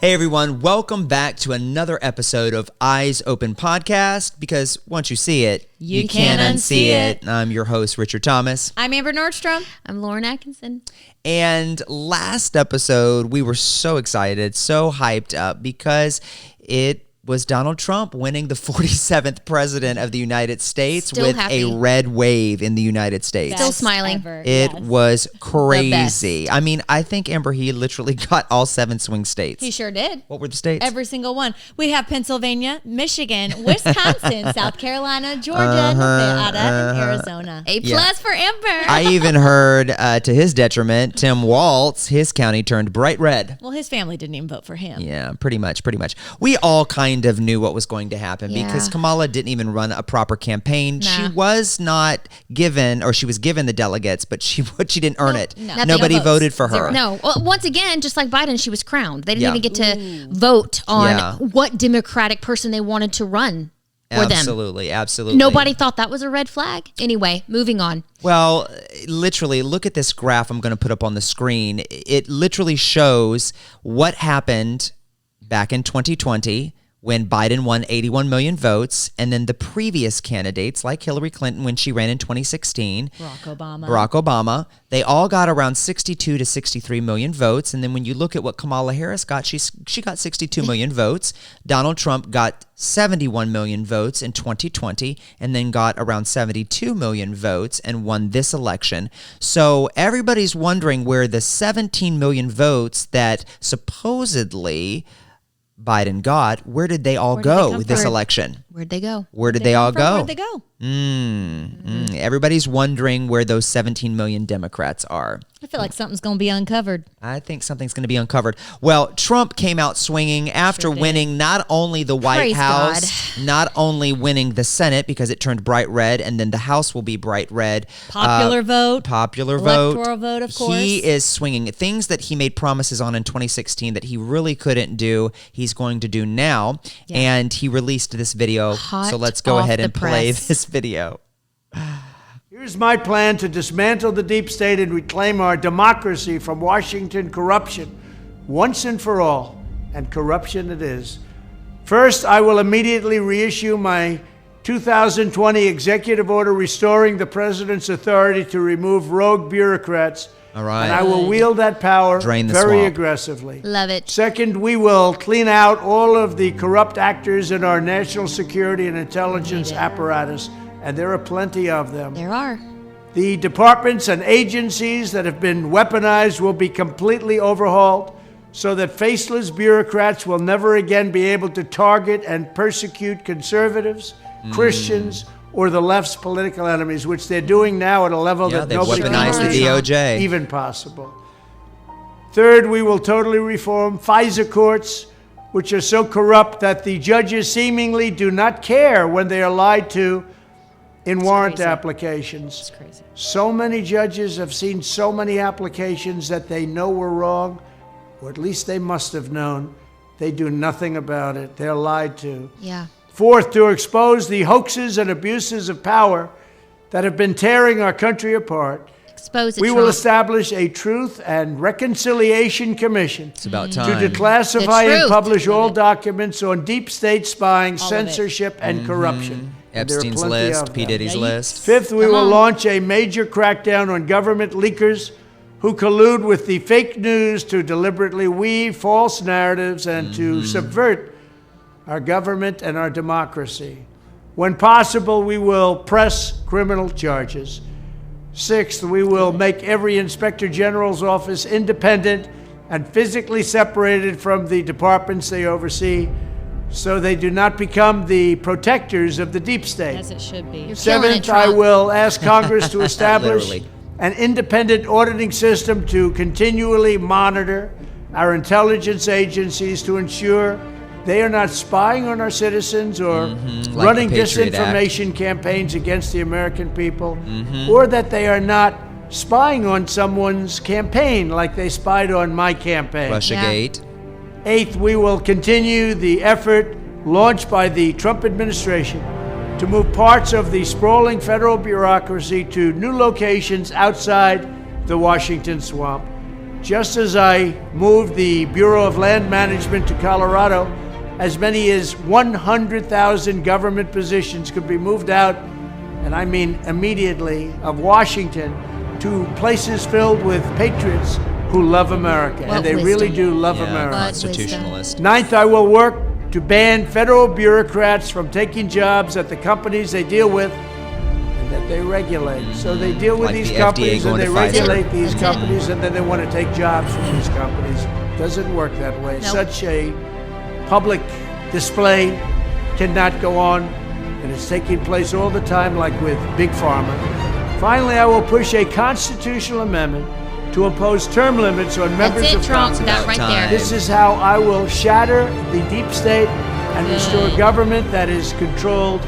Hey everyone, welcome back to another episode of Eyes Open Podcast, because once you see it, you can't unsee it. I'm your host, Richard Thomas. I'm Amber Nordstrom. I'm Lauren Atkinson. And last episode, we were so excited, so hyped up, because it was Donald Trump winning the 47th president of the United States Still with happy. a red wave in the United States. Still smiling. It was crazy. I mean, I think, Amber, he literally got all 7 swing states. He sure did. What were the states? Every single one. We have Pennsylvania, Michigan, Wisconsin, South Carolina, Georgia, Nevada, and Arizona. A plus for Amber. I even heard, to his detriment, Tim Walz, his county turned bright red. Well, his family didn't even vote for him. Yeah, pretty much. We all kind of knew what was going to happen because Kamala didn't even run a proper campaign. Nah. She was not given, or she was given the delegates, but she didn't earn it. No. Nobody voted for her. No. Well, once again, just like Biden, she was crowned. They didn't even get to vote on what Democratic person they wanted to run for them. Absolutely. Nobody thought that was a red flag. Anyway, moving on. Well, literally, look at this graph I'm going to put up on the screen. It literally shows what happened back in 2020 when Biden won 81 million votes, and then the previous candidates, like Hillary Clinton when she ran in 2016, Barack Obama, they all got around 62 to 63 million votes. And then when you look at what Kamala Harris got, she got 62 million votes. Donald Trump got 71 million votes in 2020, and then got around 72 million votes and won this election. So everybody's wondering where the 17 million votes that supposedly Biden got, where did they all go this election? Where'd they go? Where did they all go? Where'd they go? Everybody's wondering where those 17 million Democrats are. I feel like something's going to be uncovered. I think something's going to be uncovered. Well, Trump came out swinging after winning not only the White House, not only winning the Senate because it turned bright red, and then the House will be bright red. Popular vote. Electoral vote, of course. He is swinging. Things that he made promises on in 2016 that he really couldn't do, he's going to do now. Yeah. And he released this video. So let's go ahead and play this video. Here's my plan to dismantle the deep state and reclaim our democracy from Washington corruption once and for all, and corruption it is. First, I will immediately reissue my 2020 executive order restoring the president's authority to remove rogue bureaucrats. All right. And I will wield that power very aggressively. Love it. Second, we will clean out all of the corrupt actors in our national security and intelligence apparatus. And there are plenty of them. There are. The departments and agencies that have been weaponized will be completely overhauled so that faceless bureaucrats will never again be able to target and persecute conservatives, Christians, or the left's political enemies, which they're doing now at a level that nobody weaponized the DOJ. Even possible. Third, we will totally reform FISA courts, which are so corrupt that the judges seemingly do not care when they are lied to in warrant applications. It's crazy. So many judges have seen so many applications that they know were wrong, or at least they must have known. They do nothing about it. They're lied to. Yeah. Fourth, to expose the hoaxes and abuses of power that have been tearing our country apart. Expose it, We will establish a Truth and Reconciliation Commission. It's about time. To declassify and publish all documents on deep state spying, censorship, and corruption. Epstein's list, P. Diddy's list. Fifth, we will launch a major crackdown on government leakers who collude with the fake news to deliberately weave false narratives and to subvert our government and our democracy. When possible, we will press criminal charges. Sixth, we will make every Inspector General's office independent and physically separated from the departments they oversee, so they do not become the protectors of the deep state. As it should be. Seventh, I will ask Congress to establish an independent auditing system to continually monitor our intelligence agencies to ensure they are not spying on our citizens or running disinformation campaigns against the American people, or that they are not spying on someone's campaign like they spied on my campaign. Russiagate. Eighth, we will continue the effort launched by the Trump administration to move parts of the sprawling federal bureaucracy to new locations outside the Washington swamp. Just as I moved the Bureau of Land Management to Colorado, as many as 100,000 government positions could be moved out, and I mean immediately, of Washington to places filled with patriots who love America. And they really do love America. Constitutionalist. Ninth, I will work to ban federal bureaucrats from taking jobs at the companies they deal with and that they regulate. So they deal with Like these the companies FDA and they going to Pfizer. regulate these companies and then they want to take jobs from these companies. Doesn't work that way. Nope. Such a public display cannot go on, and it's taking place all the time, like with Big Pharma. Finally, I will push a constitutional amendment to impose term limits on members That's it, of Trump. Congress. That right Time. there. This is how I will shatter the deep state and restore government that is controlled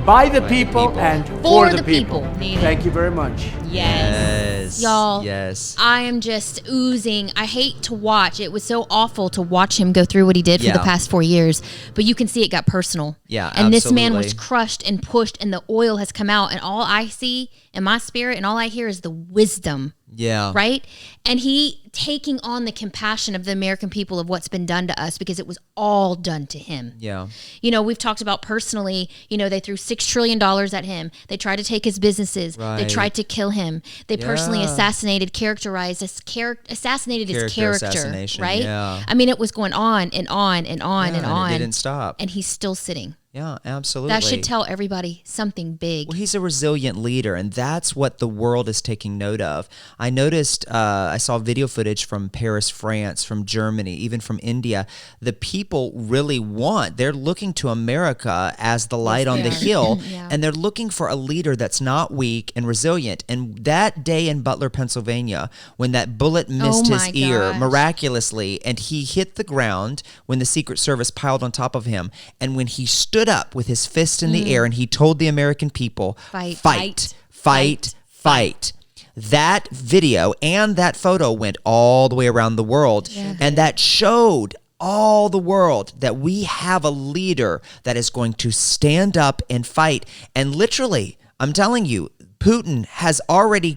by the people and for the people. Thank you very much. Yes. Y'all, Yes. I am just oozing. I hate to watch. It was so awful to watch him go through what he did for the Yeah. past 4 years. But you can see it got personal. Yeah, And this man was absolutely. crushed and pushed, and the oil has come out. And all I see in my spirit and all I hear is the wisdom. Yeah. Right? And he taking on the compassion of the American people of what's been done to us because it was all done to him. Yeah. You know, we've talked about personally, you know, they threw $6 trillion at him. They tried to take his businesses. They Right. tried to kill him. They personally Yeah. assassinated his character, assassination, right? yeah. I mean, it was going on and on and on Yeah, and on. it didn't stop. And he's still sitting. Yeah, absolutely. That should tell everybody something big. Well, he's a resilient leader, and that's what the world is taking note of. I noticed, I saw video footage from Paris, France, from Germany, even from India. The people really they're looking to America as the light on the they are. hill, Yeah. and they're looking for a leader that's not weak and resilient. And that day in Butler, Pennsylvania, when that bullet missed his my ear gosh. miraculously, and he hit the ground when the Secret Service piled on top of him, and when he stood up with his fist in the air and he told the American people, Fight. fight, fight, fight. That video and that photo went all the way around the world. And that showed all the world that we have a leader that is going to stand up and fight. And literally, I'm telling you, Putin has already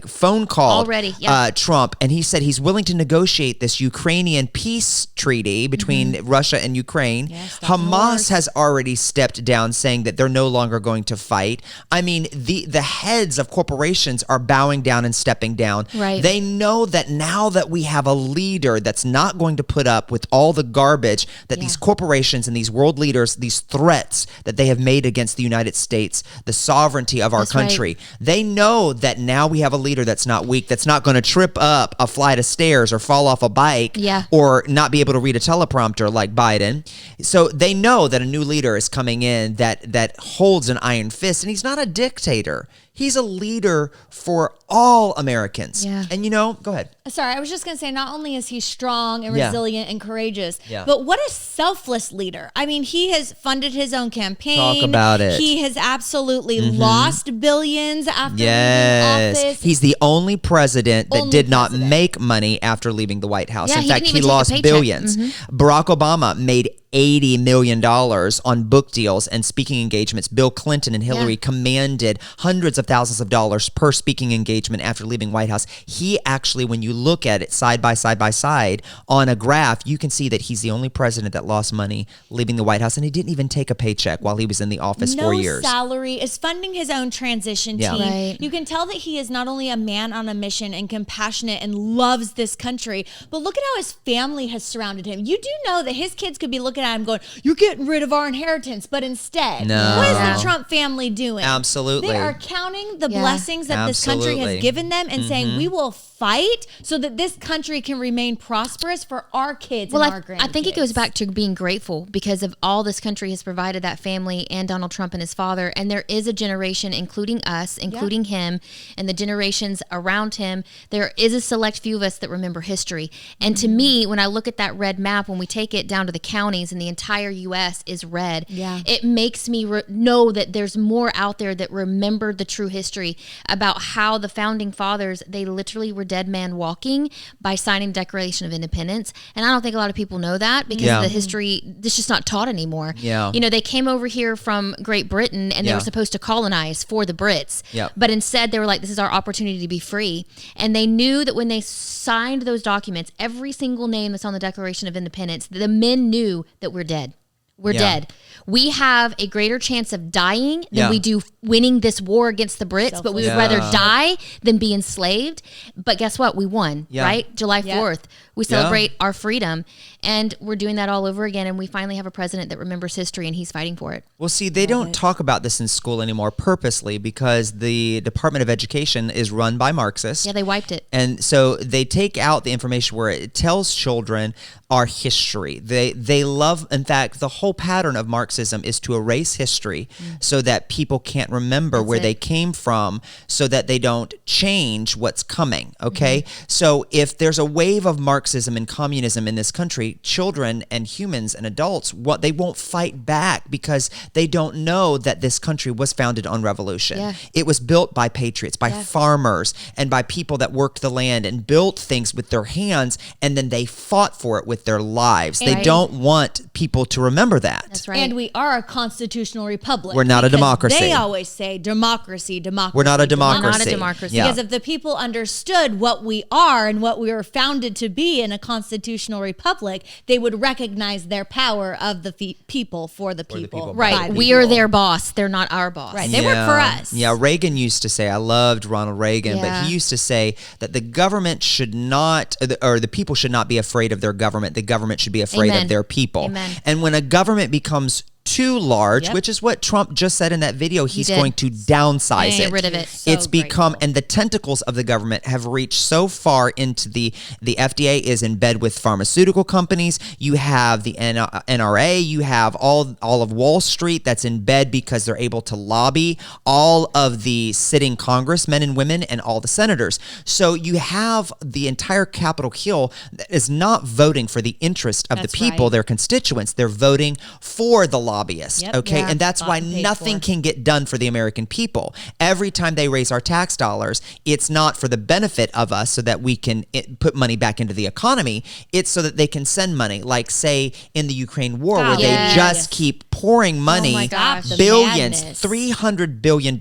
phone called Already, yeah. Trump, and he said he's willing to negotiate this Ukrainian peace treaty between Russia and Ukraine. stop the Hamas wars. has already stepped down, saying that they're no longer going to fight. I mean, the heads of corporations are bowing down and stepping down. Right. They know that now that we have a leader that's not going to put up with all the garbage that these corporations and these world leaders, these threats that they have made against the United States, the sovereignty of our That's right. country. They know that now we have a leader that's not weak, that's not going to trip up a flight of stairs or fall off a bike or not be able to read a teleprompter like Biden. So they know that a new leader is coming in that holds an iron fist, and he's not a dictator. He's a leader for all Americans. Yeah. And go ahead. Sorry, I was just going to say, not only is he strong and Yeah. resilient and courageous, Yeah. but what a selfless leader. I mean, he has funded his own campaign. Talk about it. He has absolutely lost billions after leaving Yes. office. He's the only president that Only did not president. make money after leaving the White House. Yeah, In he fact, didn't he even take a lost paycheck. billions. Barack Obama made $80 million on book deals and speaking engagements. Bill Clinton and Hillary commanded hundreds of thousands of dollars per speaking engagement after leaving White House. He actually, when you look at it side by side on a graph, you can see that he's the only president that lost money leaving the White House, and he didn't even take a paycheck while he was in the office 4 years. No salary, is funding his own transition Yeah. team. Right. You can tell that he is not only a man on a mission and compassionate and loves this country, but look at how his family has surrounded him. You do know that his kids could be looking at him going, "You're getting rid of our inheritance," but instead, No. what is Yeah. the Trump family doing? Absolutely. They are counting the Yeah. blessings that this country Absolutely. has given them and saying, "We will fight so that this country can remain prosperous for our kids Well, and our I grandkids." think it goes back to being grateful because of all this country has provided that family and Donald Trump and his father. And there is a generation, including us, including him, and the generations around him. There is a select few of us that remember history. And to me, when I look at that red map, when we take it down to the counties in the entire U.S. is red. Yeah. It makes me know that there's more out there that remember the true history about how the founding fathers, they literally were dead man walking by signing the Declaration of Independence. And I don't think a lot of people know that because Yeah. the history, it's just not taught anymore. Yeah. You know, they came over here from Great Britain and they Yeah. were supposed to colonize for the Brits. Yep. But instead they were like, this is our opportunity to be free. And they knew that when they signed those documents, every single name that's on the Declaration of Independence, the men knew that we're dead. We're Yeah. dead. We have a greater chance of dying than Yeah. we do winning this war against the Brits, but we would Yeah. rather die than be enslaved. But guess what? We won, Yeah. right? July Yeah. 4th. We celebrate our freedom, and we're doing that all over again. And we finally have a president that remembers history, and he's fighting for it. Well, see, they don't talk about this in school anymore purposely because the Department of Education is run by Marxists. Yeah, they wiped it. And so they take out the information where it tells children our history. They love, in fact, the whole pattern of Marxism is to erase history so that people can't remember where they came from, so that they don't change what's coming, okay? So if there's a wave of Marxism and communism in this country, children and humans and adults, they won't fight back because they don't know that this country was founded on revolution. Yeah. It was built by patriots, by farmers, and by people that worked the land and built things with their hands, and then they fought for it with their lives. They Right. don't want people to remember that. That's right. And we are a constitutional republic. We're not a because democracy. They always say democracy. We're not a democracy. Not a democracy. Yeah. Because if the people understood what we are and what we were founded to be in a constitutional republic, they would recognize their power of the people for the people. people, right. by We are their boss. They're not our boss. Right. They work for us. Yeah, Reagan used to say, I loved Ronald Reagan, Yeah. but he used to say that the government should not, or the people should not be afraid of their government. The government should be afraid Amen. of their people. Amen. And when a government becomes too large, Yep. which is what Trump just said in that video, he's did. going to downsize Get it. rid of it. So It's become, grateful. and the tentacles of the government have reached so far into the FDA is in bed with pharmaceutical companies. You have the NRA, you have all of Wall Street that's in bed because they're able to lobby all of the sitting congressmen and women and all the senators. So you have the entire Capitol Hill that is not voting for the interest of That's the people, right. their constituents. They're voting for the lobbyists, Yep. okay? Yeah. And that's Bought why and paid nothing for. can get done for the American people. Every time they raise our tax dollars, it's not for the benefit of us so that we can put money back into the economy. It's so that they can send money, like say in the Ukraine war, where Yes. they just keep pouring money, my gosh. The billions, madness. $300 billion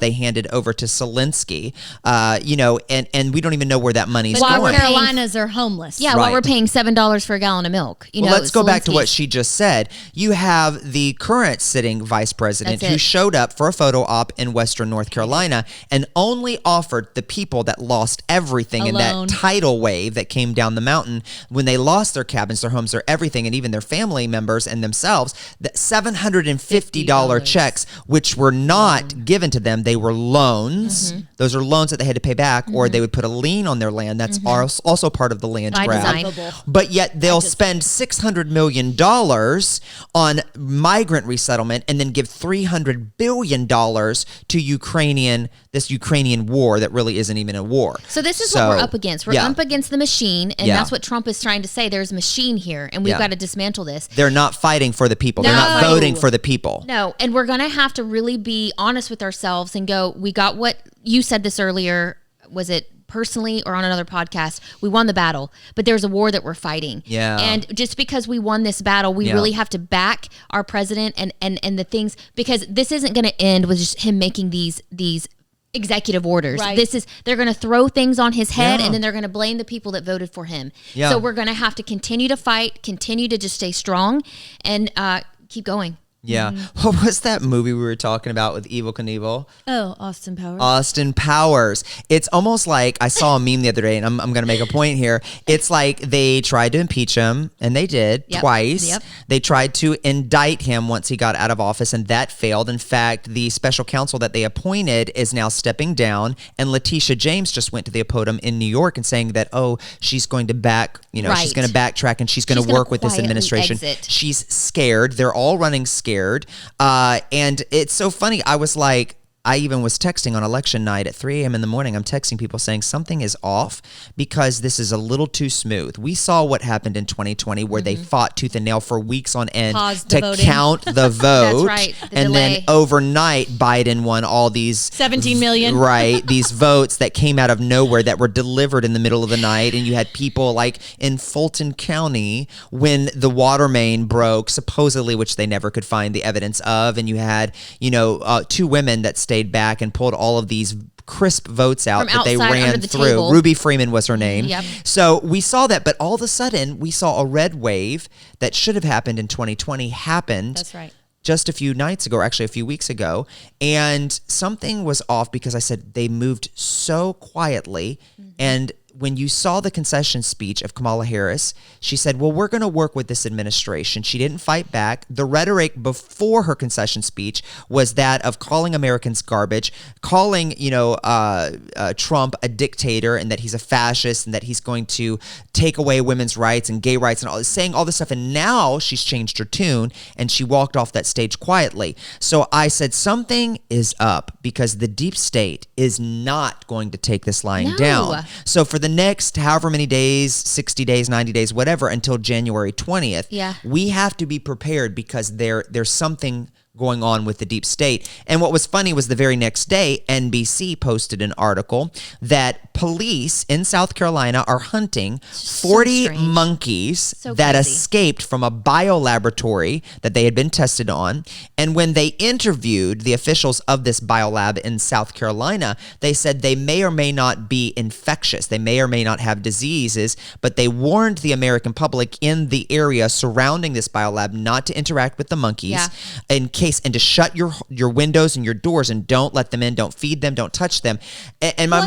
they handed over to Zelensky, and we don't even know where that money's But going. the Carolinas are homeless. Yeah, while Right. we're paying $7 for a gallon of milk. Well, let's go back to what Zelensky's- she just said. You have the current sitting vice president That's who it. showed up for a photo op in Western North Carolina and only offered the people that lost everything Alone. in that tidal wave that came down the mountain when they lost their cabins, their homes, their everything, and even their family members and themselves, that $750 checks, which were not given to them. They were loans. Mm-hmm. Those are loans that they had to pay back, or they would put a lien on their land. That's also part of the land By grab. design. But yet they'll spend $600 million on migrant resettlement and then give $300 billion to this Ukrainian war that really isn't even a war. So this is what we're up against. We're yeah. up against the machine, and Yeah. that's what Trump is trying to say. There's a machine here, and we've Yeah. got to dismantle this. They're not fighting for the people. They're No. not voting for the people. No, and we're going to have to really be honest with ourselves and go, we got what you said this earlier. Was it personally or on another podcast? We won the battle, but there's a war that we're fighting. Yeah. And just because we won this battle, we Yeah. really have to back our president and the things, because this isn't going to end with just him making these executive orders. Right. They're going to throw things on his head, Yeah. and then they're going to blame the people that voted for him. Yeah. So we're going to have to continue to fight, continue to just stay strong, and keep going. Yeah. What was that movie we were talking about with Evel Knievel? Oh, Austin Powers. Austin Powers. It's almost like I saw a meme the other day, and I'm going to make a point here. It's like they tried to impeach him, and they did Yep. twice. Yep. They tried to indict him once he got out of office, and that failed. In fact, the special counsel that they appointed is now stepping down, and Letitia James just went to the podium in New York and saying that, she's going to she's Right. going to backtrack, and she's going She's to gonna work with this quietly administration. exit. She's scared. They're all running scared. And it's so funny. I was like, I even was texting on election night at 3 a.m. in the morning. I'm texting people saying something is off because this is a little too smooth. We saw what happened in 2020 where they fought tooth and nail for weeks on end to count the vote. That's right. And then overnight, Biden won all these 17 million. Right. These votes that came out of nowhere that were delivered in the middle of the night. And you had people like in Fulton County when the water main broke, supposedly, which they never could find the evidence of. And you had, 2 women that stayed back and pulled all of these crisp votes out that they ran through. Table. Ruby Freeman was her name. Yep. So we saw that, but all of a sudden we saw a red wave that should have happened in 2020 happened. That's right. Just a few nights ago, or actually a few weeks ago, and something was off because I said they moved so quietly. And when you saw the concession speech of Kamala Harris, she said, well, we're going to work with this administration. She didn't fight back. The rhetoric before her concession speech was that of calling Americans garbage, calling, Trump a dictator and that he's a fascist and that he's going to take away women's rights and gay rights and all this, saying all this stuff. And now she's changed her tune and she walked off that stage quietly. So I said something is up because the deep state is not going to take this lying down. So for the next however many days, 60 days, 90 days, whatever, until January 20th, we have to be prepared because there's something going on with the deep state. And what was funny was the very next day, NBC posted an article that police in South Carolina are hunting 40 monkeys that escaped from a biolaboratory that they had been tested on. And when they interviewed the officials of this biolab in South Carolina, they said they may or may not be infectious. They may or may not have diseases, but they warned the American public in the area surrounding this biolab not to interact with the monkeys in case, and to shut your windows and your doors and don't let them in, don't feed them, don't touch them. And my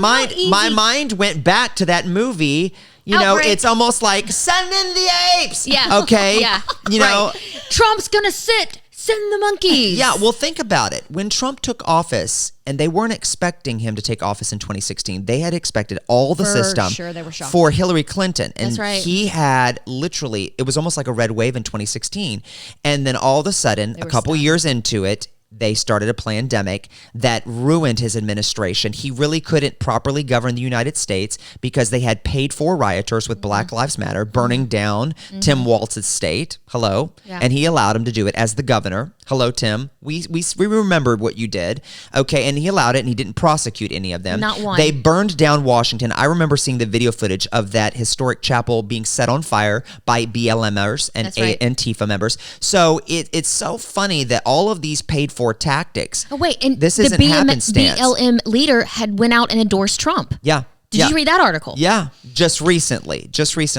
mind went back to that movie. It's almost like send in the apes. Yeah. Okay. Yeah. Trump's gonna send the monkeys. Yeah. Well, think about it. When Trump took office, and they weren't expecting him to take office in 2016. They had expected all the system they were shocked. for Hillary Clinton. And That's right. he had literally, it was almost like a red wave in 2016. And then all of a sudden, a couple years into it, they started a pandemic that ruined his administration. He really couldn't properly govern the United States because they had paid for rioters with Black Lives Matter burning down Tim Walz's state. Hello. Yeah. And he allowed him to do it as the governor. Hello, Tim. We remembered what you did. Okay. And he allowed it and he didn't prosecute any of them. Not one. They burned down Washington. I remember seeing the video footage of that historic chapel being set on fire by BLMers and Antifa members. So it's so funny that all of these paid for tactics. Oh, wait. And this the isn't happenstance. BLM leader had went out and endorsed Trump. Yeah. Did you read that article? Yeah, just recently.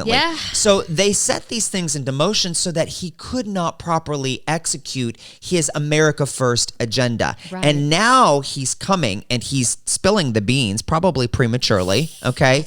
Yeah. So they set these things into motion so that he could not properly execute his America First agenda. Right. And now he's coming and he's spilling the beans, probably prematurely, okay?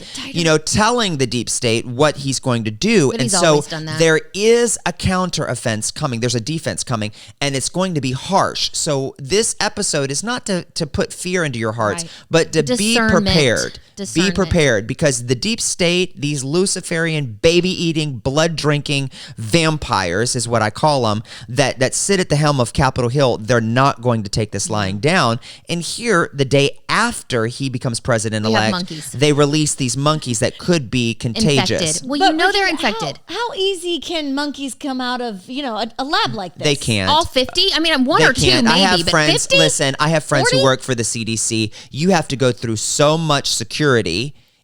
Telling the deep state what he's going to do. But and always done that. There is a counter offense coming. There's a defense coming, and it's going to be harsh. So this episode is not to put fear into your hearts, but to be prepared. Be prepared because the deep state, these Luciferian, baby-eating, blood-drinking vampires is what I call them, that sit at the helm of Capitol Hill, they're not going to take this lying down. And here, the day after he becomes president-elect, they release these monkeys that could be contagious. Infected. Well, they're infected. How easy can monkeys come out of, a lab like this? They can't. All 50? I mean, one or two maybe, I have but friends, 50? Listen, I have friends 40? who work for the CDC. You have to go through so much security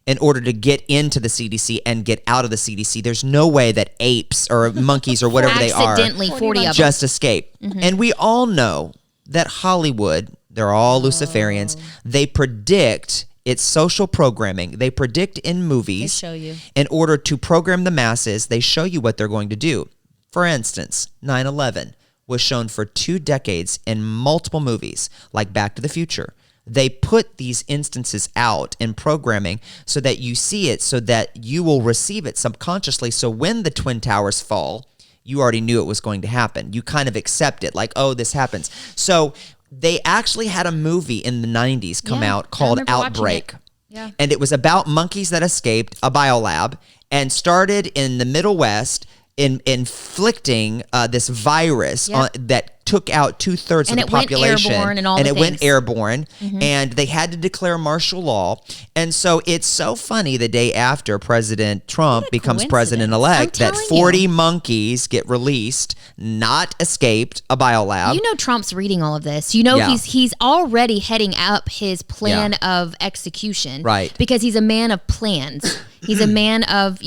in order to get into the CDC and get out of the CDC. There's no way that apes or monkeys or whatever they are accidentally 40 of them just escape. And we all know that Hollywood, they're all Luciferians. They predict it's social programming. They predict in movies, they show you. In order to program the masses, they show you what they're going to do. For instance, 9/11 was shown for 2 decades in multiple movies like Back to the Future. They put these instances out in programming so that you see it, so that you will receive it subconsciously. So when the Twin Towers fall, you already knew it was going to happen. You kind of accept it like, oh, this happens. So they actually had a movie in the 90s come out called Outbreak. Yeah. And it was about monkeys that escaped a biolab and started in the Middle West inflicting this virus Yep. that took out 2/3 of And the it went population, airborne and all and the it went things. airborne, and they had to declare martial law. And so it's so funny the day after President Trump What a becomes coincidence. president-elect I'm that telling 40 monkeys get released, not escaped a biolab. You know Trump's reading all of this. You know Yeah. he's already heading up his plan of execution, Right. Because he's a man of plans. He's a man of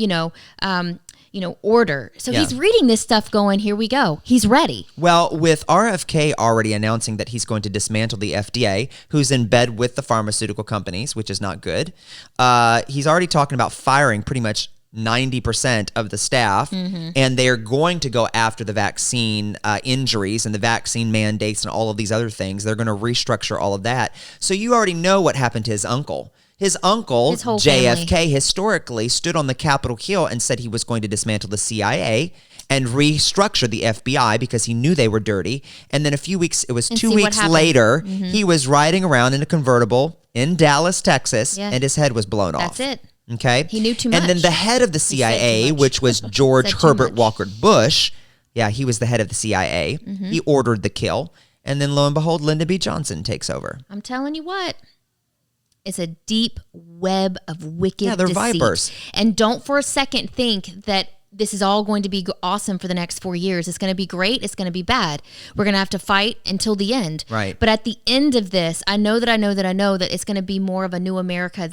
order. So Yeah. he's reading this stuff, going, "Here we go." He's ready. Well, with RFK already announcing that he's going to dismantle the FDA, who's in bed with the pharmaceutical companies, which is not good, he's already talking about firing pretty much 90% of the staff, and they're going to go after the vaccine injuries and the vaccine mandates and all of these other things. They're going to restructure all of that. So you already know what happened to his uncle. His uncle, His whole JFK, historically stood on the Capitol Hill and said he was going to dismantle the CIA and restructure the FBI because he knew they were dirty. And then it was And 2 see what weeks happened. later, he was riding around in a convertible in Dallas, Texas, Yeah. and his head was blown off. That's it. Okay? He knew too And then much. the head of the said too CIA, much. which was George Said too Herbert much. Walker Bush, he was the head of the CIA. Mm-hmm. He ordered the kill. And then lo and behold, Lyndon B. Johnson takes over. I'm telling you what. It's a deep web of wicked Yeah, they're deceit. vipers. And don't for a second think that this is all going to be awesome for the next 4 years. It's going to be great. It's going to be bad. We're going to have to fight until the end. Right. But at the end of this, I know that it's going to be more of a new America,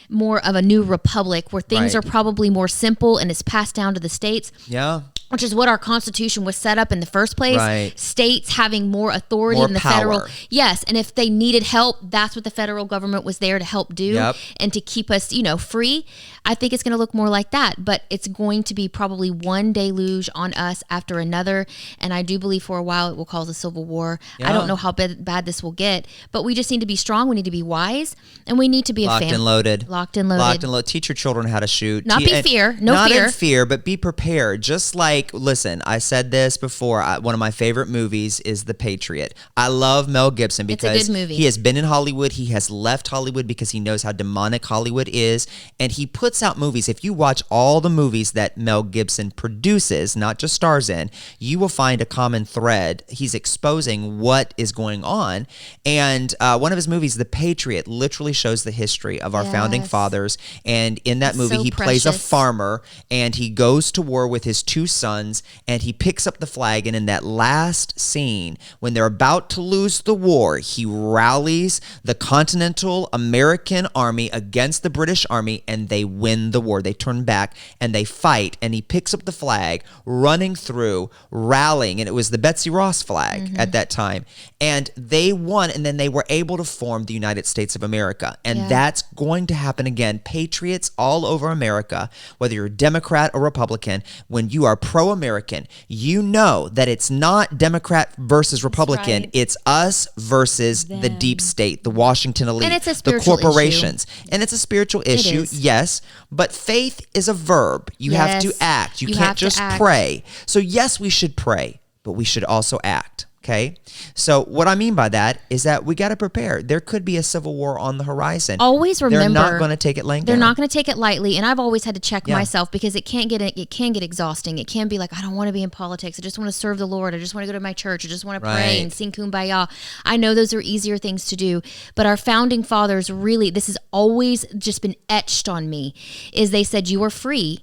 more of a new republic where things Right. are probably more simple and it's passed down to the states. Yeah. Which is what our Constitution was set up in the first place. Right. States having more authority More than the power. federal. Yes, and if they needed help, that's what the federal government was there to help do Yep. and to keep us, free. I think it's going to look more like that, but it's going to be probably one deluge on us after another, and I do believe for a while it will cause a civil war. Yeah. I don't know how bad this will get, but we just need to be strong. We need to be wise, and we need to be Locked a family. and loaded. Locked and loaded. Teach your children how to shoot. Not be and fear. not fear. in fear, but be prepared. Just like, listen, I said this before. One of my favorite movies is The Patriot. I love Mel Gibson It's a because good movie. he has been in Hollywood. He has left Hollywood because he knows how demonic Hollywood is. And he puts out movies. If you watch all the movies that Mel Gibson produces, not just stars in, you will find a common thread. He's exposing what is going on. And one of his movies, The Patriot, literally shows the history of our founding Yes. fathers. And in that It's movie, so he plays a precious. farmer and he goes to war with his two sons and he picks up the flag. And in that last scene, when they're about to lose the war, he rallies the Continental American Army against the British Army and they win the war. They turn back and they fight, and he picks up the flag, running through, rallying, and it was the Betsy Ross flag at that time. And they won, and then they were able to form the United States of America. And Yeah. that's going to happen again. Patriots all over America, whether you're Democrat or Republican, when you are pro-American, you know that it's not Democrat versus Republican. right. It's us versus the deep state, the Washington elite, And it's a the spiritual corporations. And it's a spiritual issue, is. yes, but faith is a verb. You have to Yes. act. You You can't have to just act. pray. So yes, we should pray, but we should also act. Okay. So what I mean by that is that we got to prepare. There could be a civil war on the horizon. Always remember, they're not going to take it laying They're down. not going to take it lightly, and I've always had to check Yeah. myself because it can get exhausting. It can be like, I don't want to be in politics. I just want to serve the Lord. I just want to go to my church. I just want to Right. pray and sing Kumbaya. I know those are easier things to do, but our founding fathers really, this has always just been etched on me, is they said you are free,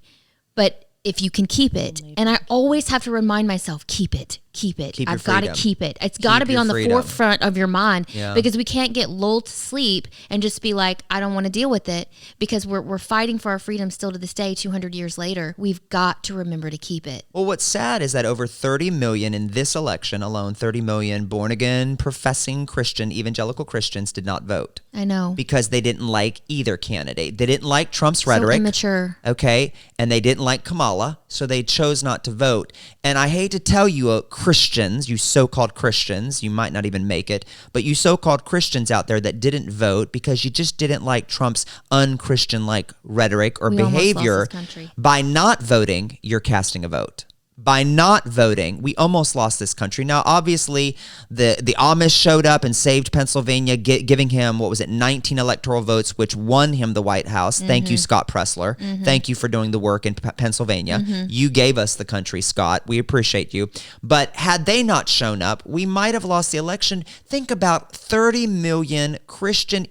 but if you can keep it. And I always have to remind myself, keep it. Keep your I've got to freedom. keep it. It's got to Keep be your on the freedom. forefront of your mind Yeah. because we can't get lulled to sleep and just be like, I don't want to deal with it because we're fighting for our freedom still to this day, 200 years later. We've got to remember to keep it. Well, what's sad is that over 30 million in this election alone, 30 million born again, professing Christian, evangelical Christians did not vote I know. because they didn't like either candidate. They didn't like Trump's So rhetoric. immature. Okay. And they didn't like Kamala, so they chose not to vote. And I hate to tell you, Christians, you so-called Christians, you might not even make it, but you so-called Christians out there that didn't vote because you just didn't like Trump's un-Christian-like rhetoric or We almost lost behavior, this country. by not voting, you're casting a vote. by not voting, we almost lost this country. Now, obviously, the Amish showed up and saved Pennsylvania, giving him, 19 electoral votes, which won him the White House. Thank you, Scott Pressler. Thank you for doing the work in Pennsylvania. You gave us the country, Scott. We appreciate you. But had they not shown up, we might have lost the election. Think about 30 million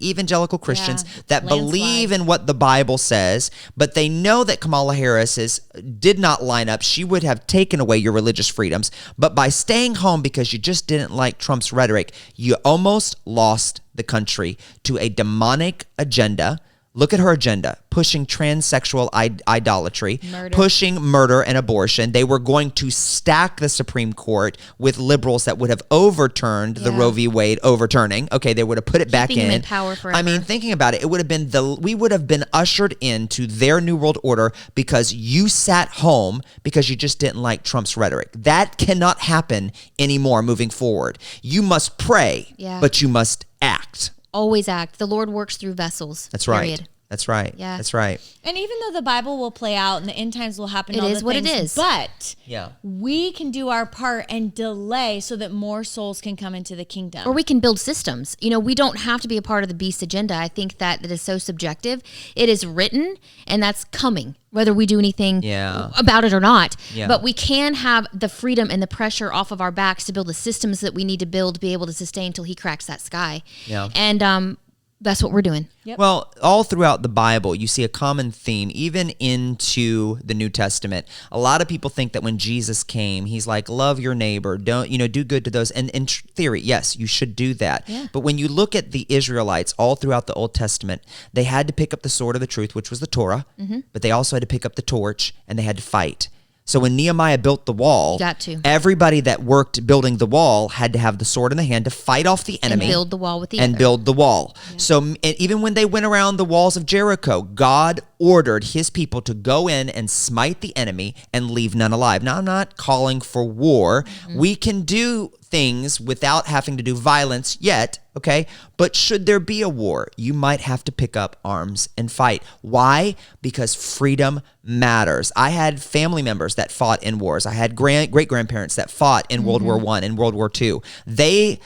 evangelical Christians that believe in what the Bible says, but they know that Kamala Harris did not line up. She would have taken away your religious freedoms, but by staying home because you just didn't like Trump's rhetoric, you almost lost the country to a demonic agenda. Look at her agenda, pushing transsexual idolatry, pushing murder and abortion. They were going to stack the Supreme Court with liberals that would have overturned the Roe v. Wade overturning. Okay, they would have put it back Keeping in. them in power forever. I mean, thinking about it, we would have been ushered into their New World Order because you sat home because you just didn't like Trump's rhetoric. That cannot happen anymore moving forward. You must pray, but you must act. Always act. The Lord works through vessels. That's right. Period. That's right. Yeah. That's right. And even though the Bible will play out and the end times will happen, It is what it is. But we can do our part and delay so that more souls can come into the kingdom. Or we can build systems. You know, we don't have to be a part of the beast agenda. I think that is so subjective. It is written, and that's coming, whether we do anything about it or not. Yeah. But we can have the freedom and the pressure off of our backs to build the systems that we need to build to be able to sustain till he cracks that sky. Yeah. And that's what we're doing. Yep. Well, all throughout the Bible, you see a common theme, even into the New Testament. A lot of people think that when Jesus came, he's like, love your neighbor, do good to those. And in theory, yes, you should do that. Yeah. But when you look at the Israelites all throughout the Old Testament, they had to pick up the sword of the truth, which was the Torah, but they also had to pick up the torch and they had to fight. So when Nehemiah built the wall, everybody that worked building the wall had to have the sword in the hand to fight off the enemy. And build the wall with the and other. build the wall. Yeah. So even when they went around the walls of Jericho, God ordered his people to go in and smite the enemy and leave none alive. Now, I'm not calling for war. We can do things without having to do violence yet, okay? But should there be a war, you might have to pick up arms and fight. Why? Because freedom matters. I had family members that fought in wars. I had great-grandparents that fought in World War I and World War II. They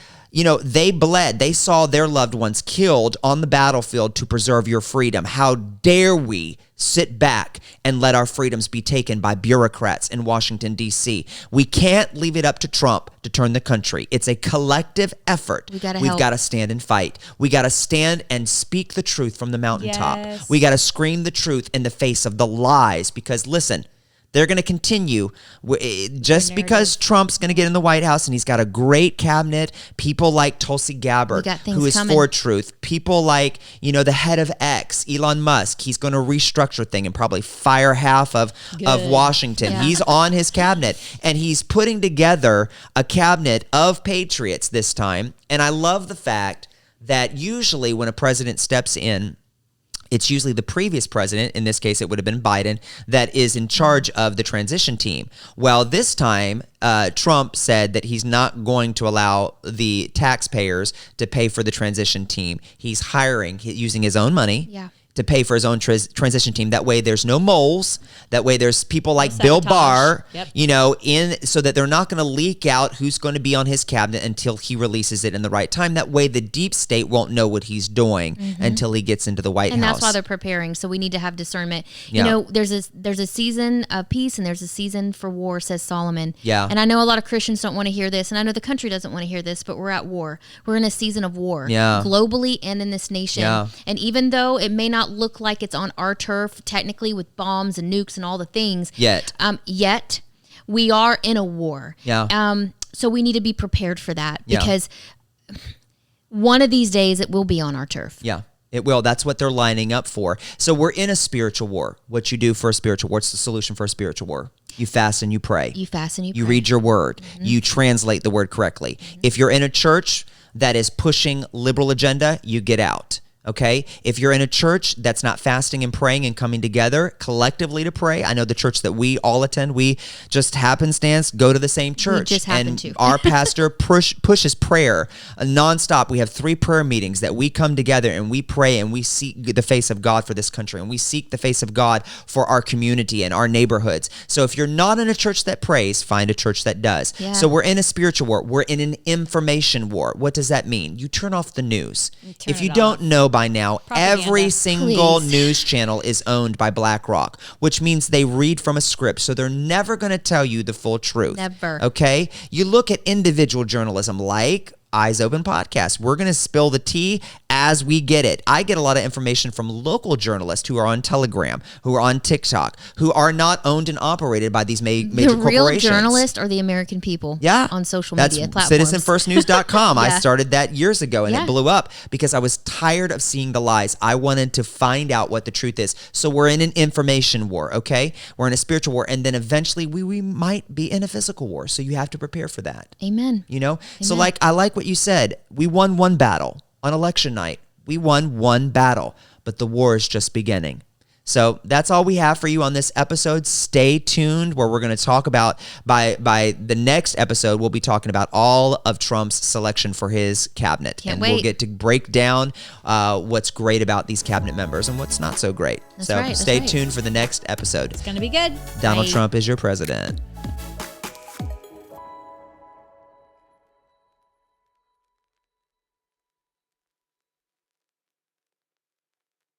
bled. They saw their loved ones killed on the battlefield to preserve your freedom. How dare we sit back and let our freedoms be taken by bureaucrats in Washington, D.C. We can't leave it up to Trump to turn the country. It's a collective effort. We've got to stand and fight. We got to stand and speak the truth from the mountaintop. Yes. We got to scream the truth in the face of the lies because, listen, they're going to continue just because Trump's going to get in the White House and he's got a great cabinet. People like Tulsi Gabbard, who is for truth. People like, the head of X, Elon Musk. He's going to restructure things and probably fire half of Washington. Yeah. He's on his cabinet and he's putting together a cabinet of patriots this time. And I love the fact that usually when a president steps in, it's usually the previous president, in this case it would have been Biden, that is in charge of the transition team. Well, this time, Trump said that he's not going to allow the taxpayers to pay for the transition team. He's hiring, using his own money. To pay for his own transition team. That way there's no moles. That way there's people like Bill Barr, so that they're not going to leak out who's going to be on his cabinet until he releases it in the right time. That way the deep state won't know what he's doing until he gets into the White House. And that's why they're preparing. So we need to have discernment. There's a season of peace and there's a season for war, says Solomon. Yeah. And I know a lot of Christians don't want to hear this, and I know the country doesn't want to hear this, but we're at war. We're in a season of war. Yeah. Globally and in this nation. Yeah. And even though it may not look like it's on our turf technically with bombs and nukes and all the things yet we are in a war. So we need to be prepared for that because one of these days it will be on our turf. It will. That's what they're lining up for. So we're in a spiritual war. What you do for a spiritual war, what's the solution for a spiritual war? You fast and you pray. You read your word. You translate the word correctly. If you're in a church that is pushing liberal agenda, you get out. Okay, if you're in a church that's not fasting and praying and coming together collectively to pray, I know the church that we all attend, we just happenstance go to the same church. just happen and to. Our pastor pushes prayer nonstop. We have 3 prayer meetings that we come together and we pray and we seek the face of God for this country, and we seek the face of God for our community and our neighborhoods. So if you're not in a church that prays, find a church that does. Yeah. So we're in a spiritual war. We're in an information war. What does that mean? You turn off the news. If you don't know by now, every single Please. news channel is owned by BlackRock, which means they read from a script. So they're never going to tell you the full truth. Never. Okay? You look at individual journalism like Eyes Open Podcast. We're going to spill the tea as we get it. I get a lot of information from local journalists who are on Telegram, who are on TikTok, who are not owned and operated by these major The real corporations. journalists are the American people. Yeah. On social That's media platforms. citizenfirstnews.com. I Yeah. started that years ago, and Yeah. it blew up because I was tired of seeing the lies. I wanted to find out what the truth is. So we're in an information war, okay? We're in a spiritual war, and then eventually we might be in a physical war. So you have to prepare for that. Amen. You know? So I like what you said. We won one battle on election night. We won one battle, but the war is just beginning. So that's all we have for you on this episode. Stay tuned, where we're going to talk about, by the next episode, we'll be talking about all of Trump's selection for his cabinet. Can't and wait. we'll get to break down what's great about these cabinet members and what's not so great. That's so right, that's stay right. tuned for the next episode. It's going to be good. Donald Bye. Trump is your president.